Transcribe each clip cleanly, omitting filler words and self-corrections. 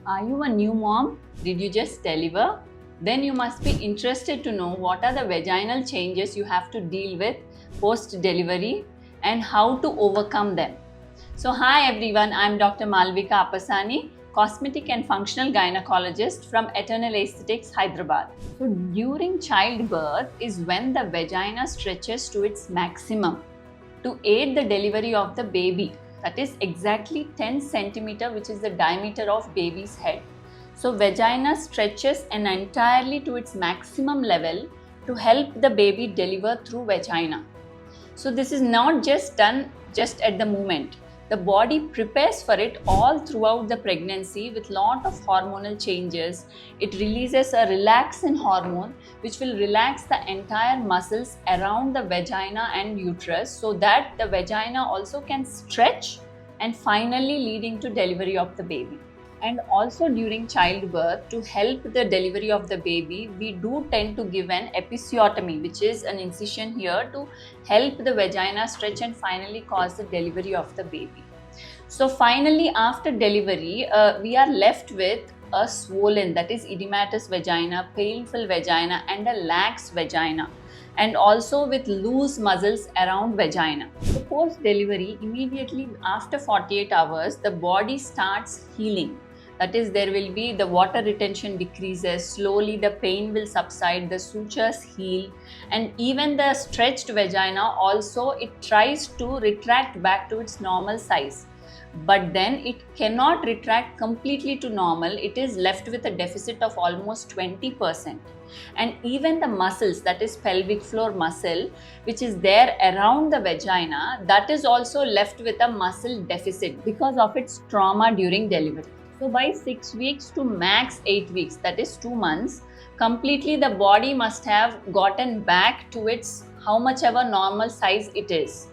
Are you a new mom? Did you just deliver? Then you must be interested to know what are the vaginal changes you have to deal with post delivery and how to overcome them. So, hi everyone, I'm Dr. Malvika Appasani, cosmetic and functional gynecologist from Eternal Aesthetics, Hyderabad. So, during childbirth is when the vagina stretches to its maximum to aid the delivery of the baby. That is exactly 10 centimeter, which is the diameter of baby's head. So vagina stretches entirely to its maximum level to help the baby deliver through vagina. So this is not just done just at the moment. The body prepares for it all throughout the pregnancy with lot of hormonal changes. It releases a relaxin hormone which will relax the entire muscles around the vagina and uterus so that the vagina also can stretch and finally leading to delivery of the baby. And also during childbirth, to help the delivery of the baby, we do tend to give an episiotomy, which is an incision here to help the vagina stretch and finally cause the delivery of the baby. So finally, after delivery, we are left with a swollen, that is edematous vagina, painful vagina and a lax vagina, and also with loose muscles around vagina. So post delivery, immediately after 48 hours, the body starts healing. That is, there will be the water retention decreases, slowly the pain will subside, the sutures heal, and even the stretched vagina also, it tries to retract back to its normal size. But then it cannot retract completely to normal. It is left with a deficit of almost 20%. And even the muscles, that is pelvic floor muscle, which is there around the vagina, that is also left with a muscle deficit because of its trauma during delivery. So by 6 weeks to max 8 weeks, that is 2 months, completely the body must have gotten back to its how much ever normal size it is.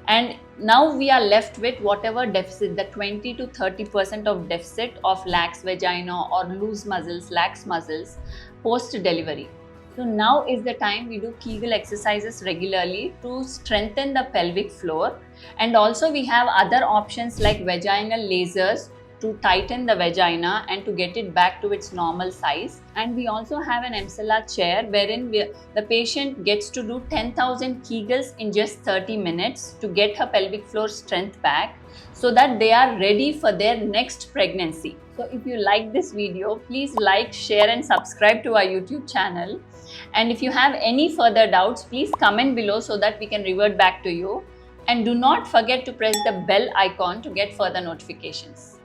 And now we are left with whatever deficit, the 20 to 30% of deficit of lax vagina or loose muscles, lax muscles post delivery. So now is the time we do Kegel exercises regularly to strengthen the pelvic floor. And also we have other options like vaginal lasers to tighten the vagina and to get it back to its normal size. And we also have an Emsella chair wherein the patient gets to do 10,000 Kegels in just 30 minutes to get her pelvic floor strength back so that they are ready for their next pregnancy. So if you like this video, please like, share and subscribe to our YouTube channel. And if you have any further doubts, please comment below so that we can revert back to you. And do not forget to press the bell icon to get further notifications.